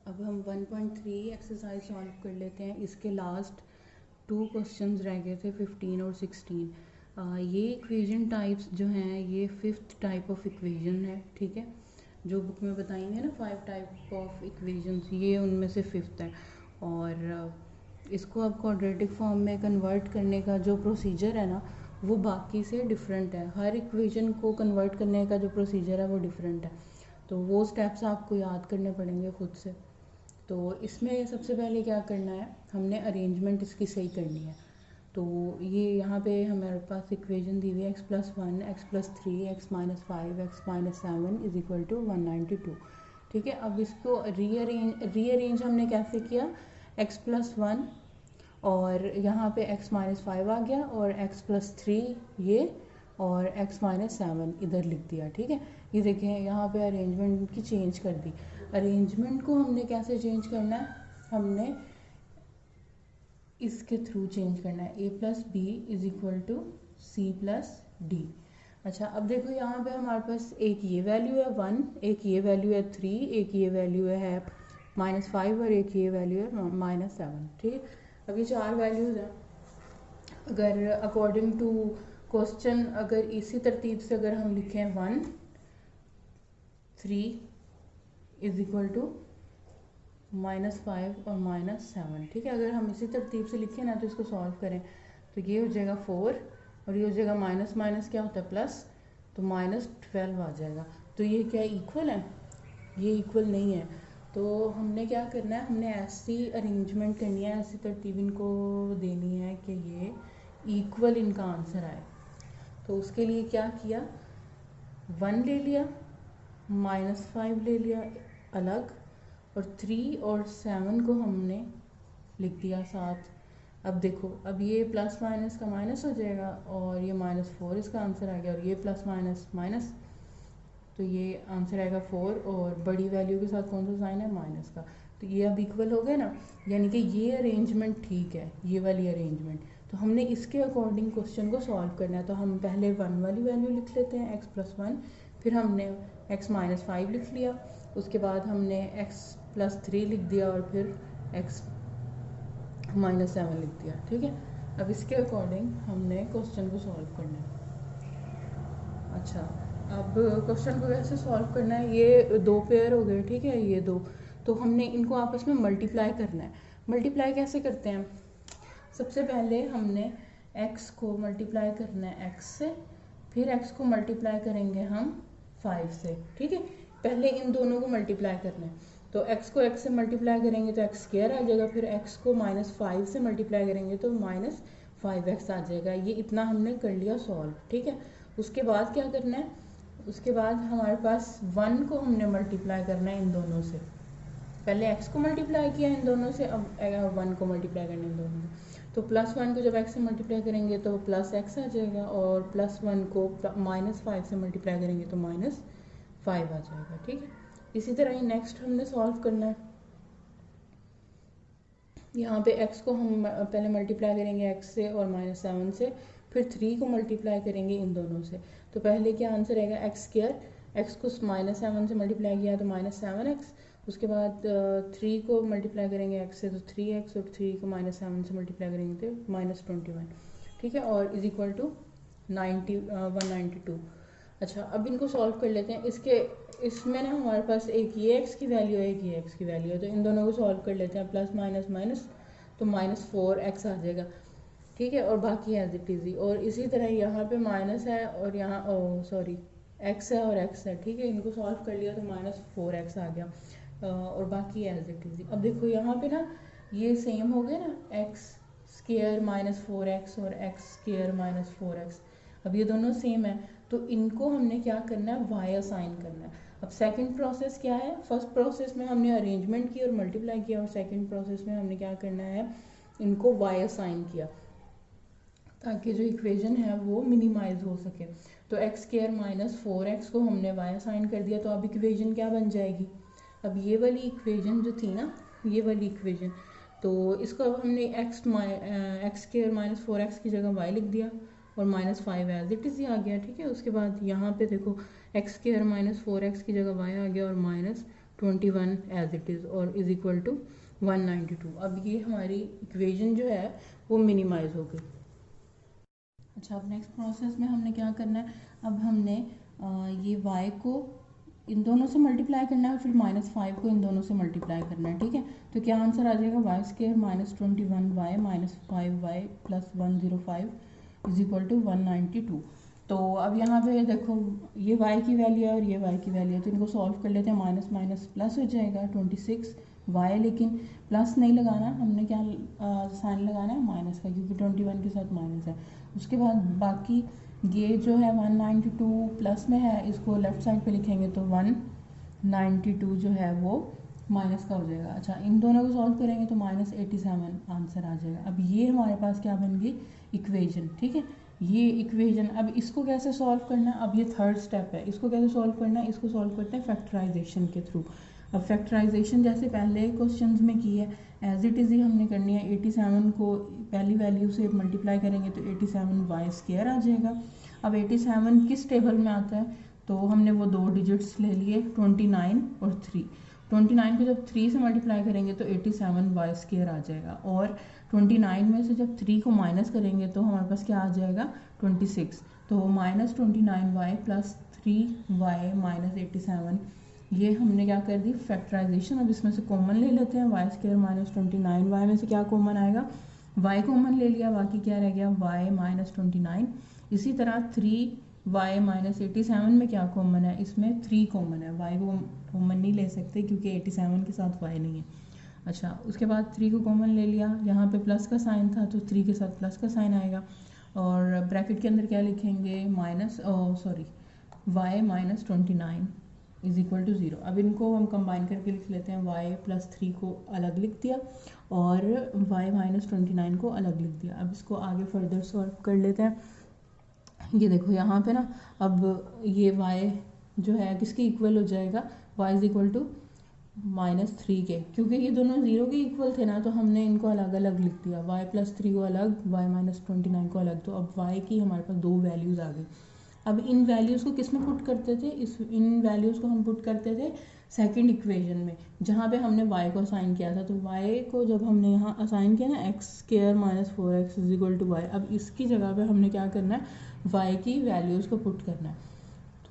अब हम 1.3 exercise solve कर लेते हैं। इसके लास्ट 2 क्वेश्चंस रह गए थे, 15 और 16। ये इक्वेशन टाइप्स जो हैं ये 5th टाइप ऑफ इक्वेशन है, ठीक है। जो बुक में बताएंगे ना 5 टाइप ऑफ इक्वेशंस, ये उनमें से 5th है। और इसको अब क्वाड्रेटिक फॉर्म में कन्वर्ट करने का जो प्रोसीजर है ना वो बाकी से डिफरेंट है। हर इक्वेशन को कन्वर्ट करने का जो प्रोसीजर है वो डिफरेंट है, तो वो स्टेप्स आपको याद करने पड़ेंगे खुद से। तो इसमें सबसे पहले क्या करना है, हमने अरेंजमेंट इसकी सही करनी है। तो ये यहाँ पे हमारे पास इक्वेशन दी हुई है x+1, x+3, x-5, x-7 is equal to 192। ठीक है, अब इसको रीअरेंज हमने कैसे किया, x+1 और यहाँ पे x-5 आ गया और x+3 ये और x-7 इधर लिख दिया। ठीक है, ये देखें यहाँ पे अरेंजमेंट की चेंज कर दी। अरेंजमेंट को हमने कैसे चेंज करना है, हमने इसके थ्रू चेंज करना है, a+b is equal to c+d। अच्छा, अब देखो यहाँ पे हमारे पास एक ये वैल्यू है 1, एक ये वैल्यू है 3, एक ये वैल्यू है -5 और एक ये वैल्यू है -7। ठीक है, अब ये 4 वैल्यूज़ हैं। अगर अकॉर्डिंग टू क्वेश्चन अगर इसी तरतीब से अगर हम लिखें 1 3 इज इक्वल टू -5 और -7, ठीक है, अगर हम इसी तरतीब से लिखें ना तो इसको सॉल्व करें तो ये हो जाएगा 4 और ये हो जाएगा माइनस माइनस क्या होता है प्लस, तो -12 आ जाएगा। तो ये क्या इक्वल है, ये इक्वल नहीं है। तो हमने क्या करना है, हमने ऐसी अरेंजमेंट करनी है, ऐसी तरतीब इनको देनी है कि ये इक्वल इनका आंसर आए। तो उसके लिए क्या किया, 1 ले लिया, -5 ले लिया अलग और 3 और 7 को हमने लिख दिया साथ। अब देखो, अब ये प्लस माइनस का माइनस हो जाएगा और ये -4 इसका आंसर आ गया और ये प्लस माइनस माइनस, तो ये आंसर आएगा 4 और बड़ी वैल्यू के साथ कौन सा साइन है, माइनस का। तो ये अब इक्वल हो गए ना, यानी कि ये अरेंजमेंट ठीक है, ये वाली अरेंजमेंट। तो हमने इसके अकॉर्डिंग क्वेश्चन को सॉल्व करना है। तो हम पहले 1 वाली वैल्यू लिख लेते हैं x+1, फिर हमने x-5 लिख लिया, उसके बाद हमने x+3 लिख दिया और फिर x-7 लिख दिया। ठीक है, अब इसके अकॉर्डिंग हमने क्वेश्चन को सॉल्व करना है। अच्छा, अब क्वेश्चन को कैसे सॉल्व करना है, ये 2 पेयर हो गए, ठीक है, ये 2, तो हमने इनको आपस में मल्टीप्लाई करना है। मल्टीप्लाई कैसे करते हैं, सबसे पहले हमने x को मल्टीप्लाई करना है x से, फिर x को मल्टीप्लाई करेंगे हम 5 से। ठीक है, पहले इन दोनों को मल्टीप्लाई करना है। तो x को x से मल्टीप्लाई करेंगे तो x² आ जाएगा, फिर x को -5 से मल्टीप्लाई करेंगे तो -5x आ जाएगा। ये इतना हमने कर लिया सॉल्व। ठीक है, उसके बाद क्या करना है, उसके बाद हमारे पास 1 को हमने मल्टीप्लाई करना है इन दोनों से। पहले x को मल्टीप्लाई किया इन दोनों से, अब 1 को मल्टीप्लाई करना है इन दोनों से। तो +1 को जब x से मल्टीप्लाई करेंगे तो +x आ जाएगा और +1 को -5 से मल्टीप्लाई करेंगे तो -5 आ जाएगा। ठीक है, इसी तरह ही नेक्स्ट हमने सॉल्व करना है। यहाँ पे x को हम पहले मल्टीप्लाई करेंगे x से और -7 से, फिर 3 को मल्टीप्लाई करेंगे इन दोनों से। तो पहले क्या आंसर आएगा, x², x को -7 से मल्टीप्लाई किया तो -7x, उसके बाद 3 को मल्टीप्लाई करेंगे x से तो 3x और 3 को -7 से मल्टीप्लाई करेंगे तो -21। ठीक है, और इज इक्वल टू 192। अच्छा, अब इनको सॉल्व कर लेते हैं। इसमें ना हमारे पास एक ये x की वैल्यू है, एक ये x की वैल्यू है, तो इन दोनों को सॉल्व कर लेते हैं, प्लस माइनस माइनस तो -4x आ जाएगा। ठीक है, और बाकी एज इट इज़। और इसी तरह यहाँ पे माइनस है और यहाँ सॉरी x है और x है। ठीक है, इनको सॉल्व कर लिया तो -4x आ गया और बाकी एज इट इज़। अब देखो यहाँ पे ना ये सेम हो गया ना, x² -4x और x² -4x, अब ये दोनों सेम है तो इनको हमने क्या करना है, y असाइन करना है। अब सेकंड प्रोसेस क्या है, फर्स्ट प्रोसेस में हमने अरेंजमेंट की और मल्टीप्लाई किया और सेकंड प्रोसेस में हमने क्या करना है, इनको y असाइन किया ताकि जो इक्वेशन है वो मिनिमाइज हो सके। तो x² -4x को हमने y असाइन कर दिया, तो अब इक्वेशन क्या बन जाएगी, अब ये वाली इक्वेशन जो थी ना, ये वाली इक्वेशन, तो इसको अब हमने x² -4x की जगह y लिख दिया और -5 एज इट इज़ ही आ गया। ठीक है, उसके बाद यहाँ पे देखो x² -4x की जगह y आ गया और 21 एज इट इज़ और इज इक्वल टू 192। अब ये हमारी इक्वेशन जो है वो मिनिमाइज हो गई। अच्छा, अब नेक्स्ट प्रोसेस में हमने क्या करना है, अब हमने ये y को इन दोनों से मल्टीप्लाई करना है और फिर -5 को इन दोनों से मल्टीप्लाई करना है, ठीक है। तो क्या आंसर आ जाएगा, Y square -21y -5y plus 105 is equal to 192। तो अब यहाँ पे देखो ये y की वैल्यू है और ये y की वैल्यू है, तो इनको सॉल्व कर लेते हैं। माइनस माइनस प्लस हो जाएगा 26y, लेकिन प्लस नहीं लगाना, हमने क्या साइन लगाना है माइनस का, क्योंकि 21 के साथ माइनस है। उसके बाद बाकी ये जो है 192 प्लस में है, इसको लेफ्ट साइड पे लिखेंगे तो 192 जो है वो माइनस का हो जाएगा। अच्छा, इन दोनों को सॉल्व करेंगे तो -87 आंसर आ जाएगा। अब ये हमारे पास क्या बन गई, इक्वेशन, ठीक है। ये इक्वेशन, अब इसको कैसे सॉल्व करना है, अब ये थर्ड स्टेप है, इसको कैसे सॉल्व करना है, इसको सॉल्व करते हैं फैक्टराइजेशन के थ्रू। अब फैक्टराइजेशन जैसे पहले क्वेश्चंस में की है एज इट इज़ ही हमने करनी है। 87 को पहली वैल्यू से मल्टीप्लाई करेंगे तो 87y स्क्वायर आ जाएगा। अब 87 किस टेबल में आता है, तो हमने वो दो डिजिट्स ले लिए 29 और 3। 29 को जब 3 से मल्टीप्लाई करेंगे तो 87y स्क्वायर आ जाएगा, और 29 में से जब 3 को माइनस करेंगे तो हमारे पास क्या आ जाएगा 26। तो -29y प्लस 3y माइनस 87, ये हमने क्या कर दी फैक्टराइजेशन। अब इसमें से कॉमन ले लेते हैं, वाई स्क्वायर -29y में से क्या कॉमन आएगा, y कॉमन ले लिया, बाकी क्या रह गया y -29। इसी तरह 3y -87 में क्या कॉमन है, इसमें 3 कॉमन है, y को कॉमन नहीं ले सकते क्योंकि 87 के साथ y नहीं है। अच्छा, उसके बाद 3 को कॉमन ले लिया, यहाँ पे प्लस का साइन था तो 3 के साथ प्लस का साइन आएगा, और ब्रैकेट के अंदर क्या लिखेंगे y -29 इज इक्वल टू 0। अब इनको हम कंबाइन करके लिख लेते हैं, y प्लस 3 को अलग लिख दिया और y -29 को अलग लिख दिया। अब इसको आगे फर्दर सॉल्व कर लेते हैं। ये देखो यहाँ पे ना, अब ये y जो है किसके इक्वल हो जाएगा, y इज इक्वल टू -3 के, क्योंकि ये दोनों 0 के इक्वल थे ना, तो हमने इनको अलग अलग लिख दिया, y प्लस 3 को अलग, y -29 को अलग। तो अब y की हमारे पास दो वैल्यूज़ आ गई। अब इन वैल्यूज़ को किस में पुट करते थे, इन वैल्यूज़ को हम पुट करते थे सेकंड इक्वेशन में, जहाँ पे हमने y को असाइन किया था। तो y को जब हमने यहाँ असाइन किया ना, x square -4x is equal to y, अब इसकी जगह पे हमने क्या करना है, y की वैल्यूज़ को पुट करना है।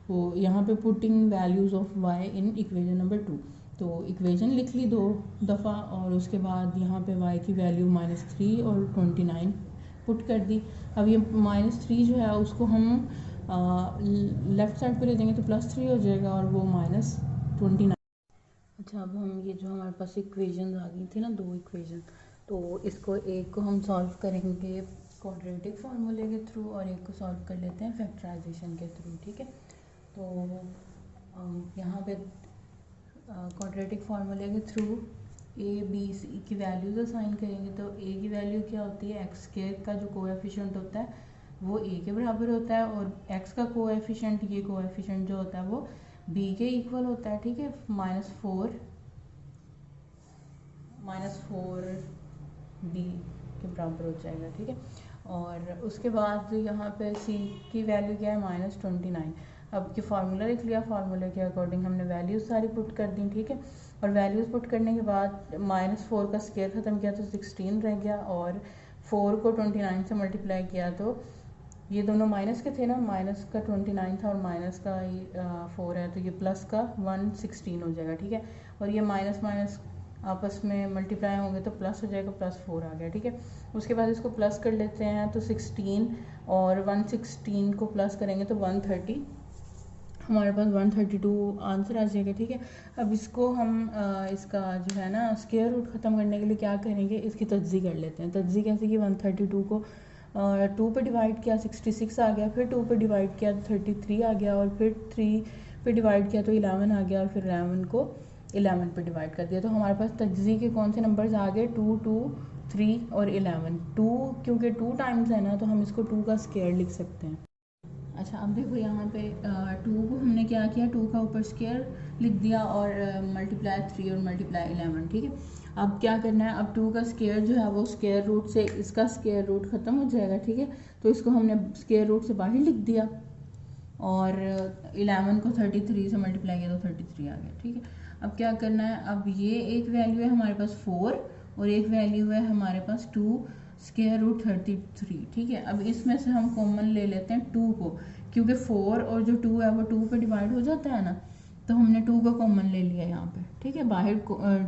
तो यहाँ पे putting values of y in equation number 2, तो इक्वेशन लिख ली 2 दफ़ा, और उसके बाद यहाँ पे y की वैल्यू -3 और 29 पुट कर दी। अब ये -3 जो है उसको हम लेफ़्ट साइड पे ले देंगे तो +3 हो जाएगा, और वो -29। अच्छा, अब हम ये जो हमारे पास इक्वेशन आ गई थी ना, दो इक्वेशन, तो इसको एक को हम सॉल्व करेंगे क्वाड्रेटिक फार्मूले के थ्रू और एक को सॉल्व कर लेते हैं फैक्टराइजेशन के थ्रू, ठीक है। तो यहाँ पे क्वाड्रेटिक फार्मूले के थ्रू a b c की वैल्यूज असाइन करेंगे। तो a की वैल्यू क्या होती है, एक्स स्क्वायर का जो कोएफिशिएंट होता है वो a के बराबर होता है, और x का कोएफिशिएंट, ये कोएफिशिएंट जो होता है वो b के इक्वल होता है, ठीक है। -4 b के बराबर हो जाएगा, ठीक है। और उसके बाद यहाँ पे c की वैल्यू क्या है, -29। अब ये फार्मूला लिख लिया, फार्मूले के अकॉर्डिंग हमने वैल्यूज सारी पुट कर दी, ठीक है। और वैल्यूज पुट करने के बाद -4 का स्क्वायर ख़त्म किया तो 16 रह गया, और 4 को 29 से मल्टीप्लाई किया तो ये दोनों माइनस के थे ना, माइनस का 29 था और माइनस का 4 है, तो ये प्लस का 116 हो जाएगा, ठीक है। और ये माइनस माइनस आपस में मल्टीप्लाई होंगे तो प्लस हो जाएगा, +4 आ गया, ठीक है। उसके बाद इसको प्लस कर लेते हैं, तो 16 और 116 को प्लस करेंगे तो 130, हमारे पास 132 आंसर आ जाएगा, ठीक है। अब इसको हम इसका जो है ना स्क्वायर रूट ख़त्म करने के लिए क्या करेंगे, इसकी तज्ज़ी कर लेते हैं। तज्ज़ी कैसे कि 132 को 2 पे डिवाइड किया 66 आ गया, फिर 2 पे डिवाइड किया तो 33 आ गया, और फिर 3 पे डिवाइड किया तो 11 आ गया, और फिर 11 को 11 पे डिवाइड कर दिया। तो हमारे पास तज्ज़ी के कौन से नंबर्स आ गए, 2, 2, 3 और 11। 2 क्योंकि 2 टाइम्स है ना, तो हम इसको 2 का स्क्वायर लिख सकते हैं। अच्छा, अब देखो यहाँ पे 2 को हमने क्या किया, 2 का ऊपर स्क्वायर लिख दिया और मल्टीप्लाई 3 और मल्टीप्लाई 11, ठीक है। अब क्या करना है, अब 2 का स्क्वायर जो है वो स्क्वायर रूट से इसका स्क्वायर रूट ख़त्म हो जाएगा, ठीक है। तो इसको हमने स्क्वायर रूट से बाहर लिख दिया, और 11 को 33 से मल्टीप्लाई किया तो 33 आ गया, ठीक है। अब क्या करना है, अब ये एक वैल्यू है हमारे पास 4 और एक वैल्यू है हमारे पास 2 स्क्वायर रूट 33, ठीक है। अब इसमें से हम कॉमन ले लेते हैं 2 को, क्योंकि 4 और जो 2 है वो 2 पे डिवाइड हो जाता है ना, तो हमने 2 को कॉमन ले लिया यहाँ पे, ठीक है। बाहर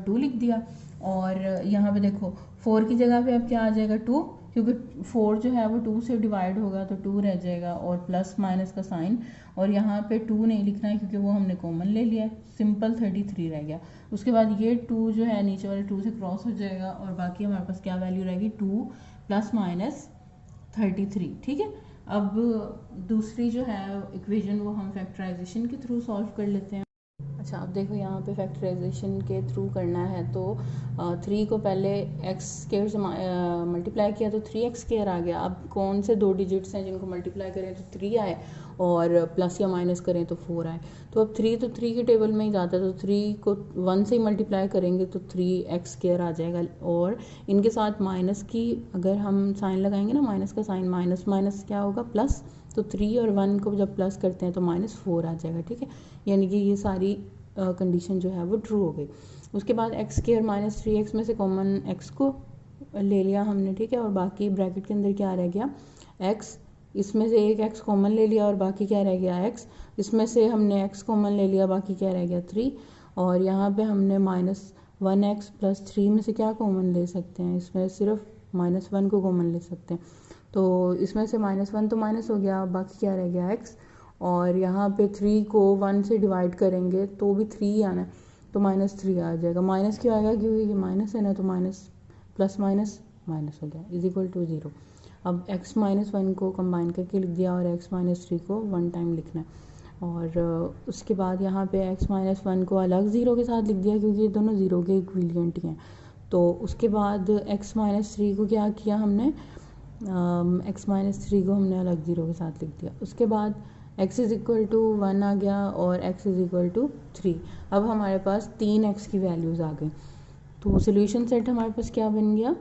2 लिख दिया और यहाँ पे देखो 4 की जगह पे अब क्या आ जाएगा 2, क्योंकि 4 जो है वो 2 से डिवाइड होगा तो 2 रह जाएगा और प्लस माइनस का साइन, और यहाँ पे 2 नहीं लिखना है क्योंकि वो हमने कॉमन ले लिया है, सिंपल 33 रह गया। उसके बाद ये 2 जो है नीचे वाले 2 से क्रॉस हो जाएगा और बाकी हमारे पास क्या वैल्यू रहेगी 2 प्लस माइनस 33, ठीक है। अब दूसरी जो है इक्वेशन वो हम फैक्टराइजेशन के थ्रू सॉल्व कर लेते हैं। अच्छा, अब देखो यहाँ पे फैक्टराइजेशन के थ्रू करना है तो 3 को पहले एक्स स्क्वायर से मल्टीप्लाई किया तो 3x स्क्वायर आ गया। अब कौन से 2 डिजिट्स हैं जिनको मल्टीप्लाई करें तो 3 आए और प्लस या माइनस करें तो 4 आए। तो अब 3 तो 3 के टेबल में ही जाता है, तो 3 को 1 से ही मल्टीप्लाई करेंगे तो 3x स्क्वायर आ जाएगा, और इनके साथ माइनस की अगर हम साइन लगाएंगे ना, माइनस का साइन, माइनस माइनस क्या होगा प्लस, तो 3 और 1 को जब प्लस करते हैं तो -4 आ जाएगा, ठीक है। यानी कि ये सारी कंडीशन जो है वो ट्रू हो गई। उसके बाद एक्स स्क्वायर माइनस 3x में से कॉमन x को ले लिया हमने, ठीक है, और बाकी ब्रैकेट के अंदर क्या रह गया x, इसमें से एक x कॉमन ले लिया और बाकी क्या रह गया x, इसमें से हमने x कॉमन ले लिया, बाकी क्या रह गया 3, और यहाँ पे हमने -1x प्लस 3 में से क्या कॉमन ले सकते हैं, इसमें सिर्फ -1 को कॉमन ले सकते हैं, तो इसमें से -1 तो माइनस हो गया, बाकी क्या रह गया x, और यहाँ पे 3 को 1 से डिवाइड करेंगे तो भी 3 आना है, तो -3 आ जाएगा। माइनस क्यों आएगा, क्योंकि ये माइनस है ना, तो माइनस प्लस माइनस माइनस हो गया इज इक्वल टू 0। अब x -1 को कंबाइन करके लिख दिया और x -3 को 1 टाइम लिखना है, और उसके बाद यहाँ पे x -1 को अलग 0 के साथ लिख दिया क्योंकि ये दोनों 0 के इक्विवेलेंट ही हैं। तो उसके बाद x -3 को क्या किया हमने, x -3 को हमने अलग 0 के साथ लिख दिया। उसके बाद x इज़ इक्वल टू 1 आ गया और x इज़ इक्वल टू 3। अब हमारे पास 3x की वैल्यूज़ आ गई, तो सोल्यूशन सेट हमारे पास क्या बन गया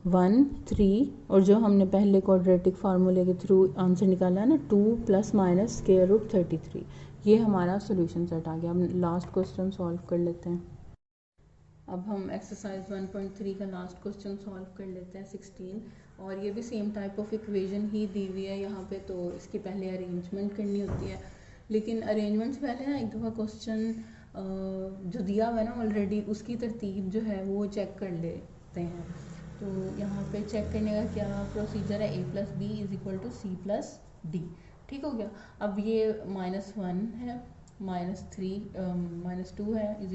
1 3, और जो हमने पहले क्वाड्रेटिक फार्मूले के थ्रू आंसर निकाला है ना 2 प्लस माइनस स्क्वायर रूट 33, ये हमारा सोल्यूशन सेट आ गया। हम लास्ट क्वेश्चन सॉल्व कर लेते हैं। अब हम एक्सरसाइज 1.3 का लास्ट क्वेश्चन सॉल्व कर लेते हैं 16, और ये भी सेम टाइप ऑफ इक्वेशन ही दी हुई है यहाँ पे, तो इसकी पहले अरेंजमेंट करनी होती है, लेकिन अरेंजमेंट से पहले ना एक दफ़ा क्वेश्चन जो दिया हुआ है ना ऑलरेडी उसकी तरतीब जो है वो चेक कर लेते हैं। तो यहाँ पे चेक करने का क्या प्रोसीजर है, a + b = c + d, ठीक हो गया। अब ये -1 है, -2 है =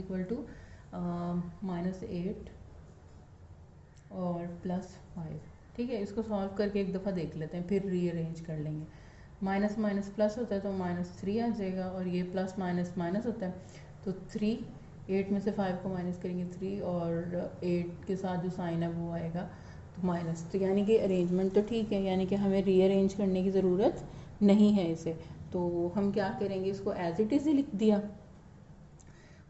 -8 और +5, ठीक है। इसको सॉल्व करके एक दफ़ा देख लेते हैं, फिर रीअरेंज कर लेंगे। माइनस माइनस प्लस होता है तो -3 आ जाएगा, और ये प्लस माइनस माइनस होता है तो 3, 8 में से 5 को माइनस करेंगे 3, और 8 के साथ जो साइन है वो आएगा तो माइनस, तो यानी कि अरेंजमेंट तो ठीक है, यानी कि हमें रीअरेंज करने की ज़रूरत नहीं है इसे। तो हम क्या करेंगे, इसको एज इट इज़ ही लिख दिया।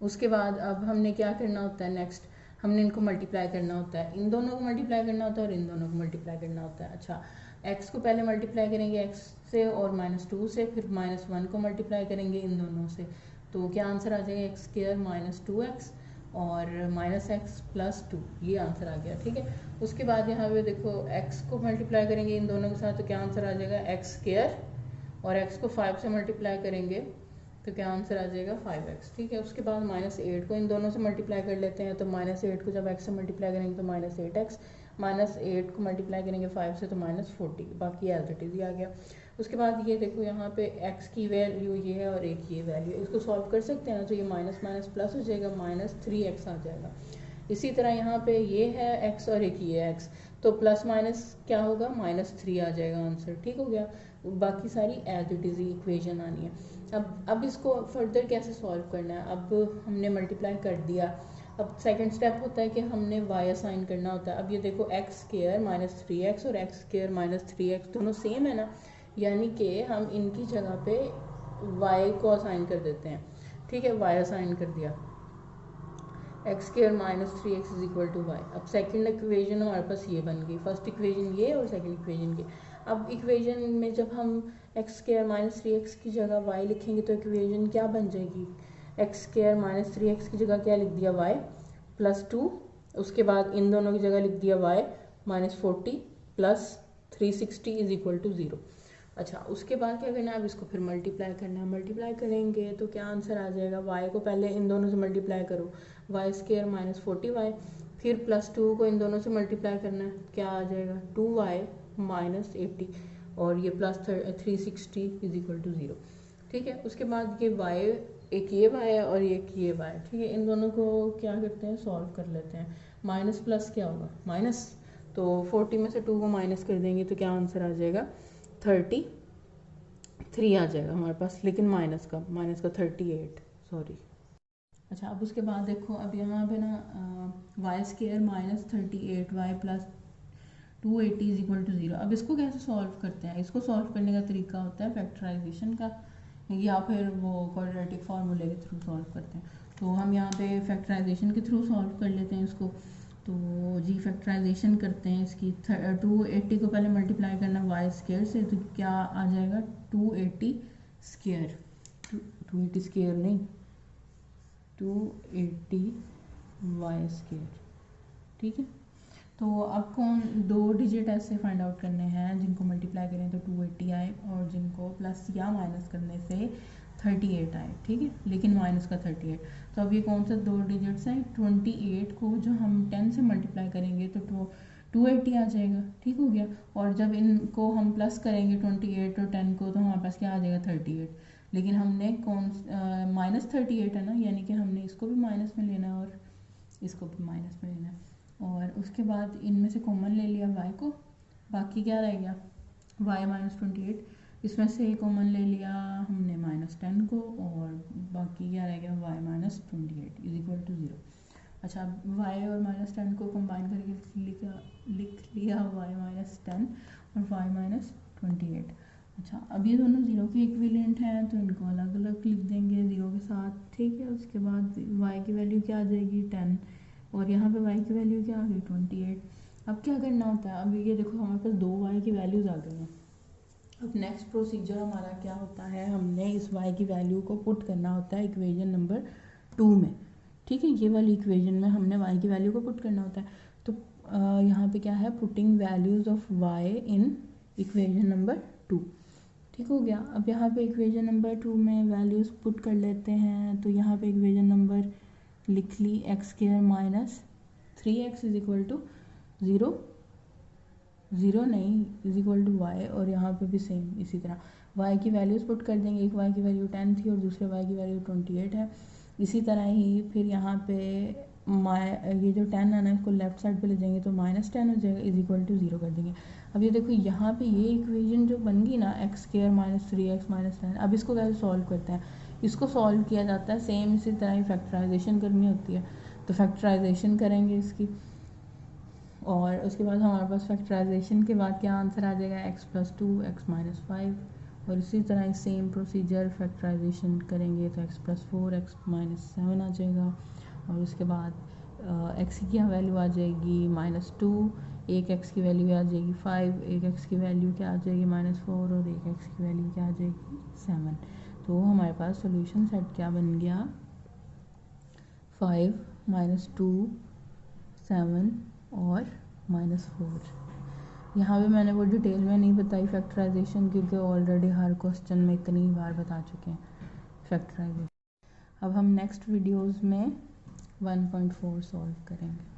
उसके बाद अब हमने क्या करना होता है, नेक्स्ट हमने इनको मल्टीप्लाई करना होता है, इन दोनों को मल्टीप्लाई करना होता है और इन दोनों को मल्टीप्लाई करना होता है। अच्छा, x को पहले मल्टीप्लाई करेंगे x से और -2 से, फिर -1 को मल्टीप्लाई करेंगे इन दोनों से, तो क्या आंसर आ जाएगा x² -2x और -x + 2, ये आंसर आ गया, ठीक है। उसके बाद यहाँ पे देखो x को मल्टीप्लाई करेंगे इन दोनों के साथ तो क्या आंसर आ जाएगा x², और x को 5 से मल्टीप्लाई करेंगे तो क्या आंसर आ जाएगा 5x, ठीक है। उसके बाद -8 को इन दोनों से मल्टीप्लाई कर लेते हैं, तो -8 को जब x से मल्टीप्लाई करेंगे तो -8x, -8 को मल्टीप्लाई करेंगे 5 से तो -40, बाकी एज इट इज़ ही आ गया। उसके बाद ये देखो यहाँ पे x की वैल्यू ये है और एक ये वैल्यू है, इसको सॉल्व कर सकते हैं ना, तो ये माइनस माइनस प्लस हो जाएगा, -3x आ जाएगा। इसी तरह यहाँ पे ये है x और एक ये x, तो प्लस माइनस क्या होगा -3 आ जाएगा आंसर, ठीक हो गया। बाकी सारी एज इट इज़ ही इक्वेशन आनी है। अब इसको फर्दर कैसे सॉल्व करना है, अब हमने मल्टीप्लाई कर दिया, अब सेकंड स्टेप होता है कि हमने y असाइन करना होता है। अब ये देखो x² -3x और x² -3x दोनों सेम है ना, यानी कि हम इनकी जगह पे y को असाइन कर देते हैं, ठीक है। y असाइन कर दिया, x² -3x = y। अब सेकंड इक्वेशन हमारे पास ये बन गई, फर्स्ट इक्वेशन ये और सेकंड इक्वेशन ये। अब इक्वेशन में जब हम x² -3x की जगह y लिखेंगे तो इक्वेशन क्या बन जाएगी, एक्स स्क्वायर माइनस 3x की जगह क्या लिख दिया y प्लस 2, उसके बाद इन दोनों की जगह लिख दिया y minus 40 plus 360 is equal to 0। अच्छा, उसके बाद क्या करना है, अब इसको फिर मल्टीप्लाई करना है। मल्टीप्लाई करेंगे तो क्या आंसर आ जाएगा, y को पहले इन दोनों से मल्टीप्लाई करो, वाई स्क्वायर माइनस 40y, फिर प्लस 2 को इन दोनों से मल्टीप्लाई करना है, क्या आ जाएगा 2y माइनस 80, और ये प्लस 360 इज इक्वल टू 0। ठीक है, उसके बाद ये y, एक ये y है और एक ये y, ठीक है, इन दोनों को क्या करते हैं, सॉल्व कर लेते हैं। माइनस प्लस क्या होगा, माइनस, तो 40 में से 2 को माइनस कर देंगे तो क्या आंसर आ जाएगा 33 आ जाएगा हमारे पास, लेकिन माइनस का 38, सॉरी। अच्छा, अब उसके बाद देखो, अब यहाँ पे ना Y square minus 38y plus 280 is equal to 0। अब इसको कैसे सॉल्व करते हैं, इसको सॉल्व करने का तरीका होता है फैक्टराइजेशन का, या फिर वो क्वाड्रेटिक फार्मूले के थ्रू सॉल्व करते हैं। तो हम यहाँ पे फैक्टराइजेशन के थ्रू सॉल्व कर लेते हैं इसको। तो जी फैक्टराइजेशन करते हैं इसकी, 280 को पहले मल्टीप्लाई करना वाई स्क्वायर से, तो क्या आ जाएगा 280 स्क्वायर, 280 स्क्वायर नहीं 280 वाई स्क्वायर। ठीक है, तो अब कौन दो डिजिट ऐसे फाइंड आउट करने हैं जिनको मल्टीप्लाई करें तो 280 आए, और जिनको प्लस या माइनस करने से 38 आए। ठीक है, लेकिन माइनस का 38। तो अब ये कौन सा दो डिजिट्स हैं, 28 को जो हम 10 से मल्टीप्लाई करेंगे तो 280 आ जाएगा। ठीक हो गया, और जब इनको हम प्लस करेंगे 28 और 10 को, तो हमारे पास क्या आ जाएगा 38। लेकिन हमने कौन माइनस 38 है ना, यानी कि हमने इसको भी माइनस में लेना है और इसको भी माइनस में लेना है, और उसके बाद इनमें से कॉमन ले लिया y को, बाकी क्या रह गया y माइनस 28, इसमें से कॉमन ले लिया हमने माइनस 10 को, और बाकी क्या रह गया y minus 28 is equal to 0। अच्छा, y और माइनस 10 को कंबाइन करके लिख लिया y माइनस 10 और y माइनस 28। अच्छा, अब ये दोनों जीरो के इक्विवेलेंट हैं तो इनको अलग अलग लिख देंगे जीरो के साथ। ठीक है, उसके बाद y की वैल्यू क्या आ जाएगी 10, और यहाँ पे y की वैल्यू क्या आ गई 28। अब क्या करना होता है, अब ये देखो हमारे पास 2 y की वैल्यूज आ गई हैं। अब नेक्स्ट प्रोसीजर हमारा क्या होता है, हमने इस y की वैल्यू को पुट करना होता है इक्वेशन नंबर 2 में। ठीक है, ये वाली इक्वेशन में हमने y की वैल्यू को पुट करना होता है। तो यहाँ पे क्या है, putting values of y in equation number 2। ठीक हो गया, अब यहाँ पे इक्वेशन नंबर 2 में वैल्यूज पुट कर लेते हैं। तो यहाँ पे इक्वेशन नंबर लिख ली, x square minus 3x is equal to 0 नहीं इज इक्वल टू वाई, और यहाँ पे भी सेम इसी तरह y की वैल्यूज पुट कर देंगे। एक y की वैल्यू 10 थी और दूसरे y की वैल्यू 28 है। इसी तरह ही फिर यहाँ पे ये जो 10 है ना, इसको लेफ्ट साइड पे ले जाएंगे तो -10 हो जाएगा, इज इक्वल टू 0 कर देंगे। अब ये देखो यहाँ पे ये इक्वेशन जो बन गई ना, x square minus 3x minus 10, अब इसको कैसे सॉल्व करते हैं, इसको सॉल्व किया जाता है सेम इसी तरह ही, फैक्टराइजेशन करनी होती है। तो फैक्टराइजेशन करेंगे इसकी, और उसके बाद हमारे पास फैक्टराइजेशन के बाद क्या आंसर आ जाएगा, x प्लस 2 x माइनस 5, और इसी तरह सेम प्रोसीजर फैक्टराइजेशन करेंगे तो x प्लस 4 x माइनस 7 आ जाएगा, और उसके बाद x की क्या वैल्यू आ जाएगी -2, एक x की वैल्यू आ जाएगी 5, एक x की वैल्यू क्या आ जाएगी -4, और एक x की वैल्यू क्या आ जाएगी 7। तो हमारे पास सॉल्यूशन सेट क्या बन गया, 5 -2 7 और -4। यहाँ पे मैंने वो डिटेल में नहीं बताई फैक्टराइजेशन, क्योंकि ऑलरेडी हर क्वेश्चन में इतनी बार बता चुके हैं फैक्टराइजेशन। अब हम नेक्स्ट वीडियोस में 1.4 सॉल्व करेंगे।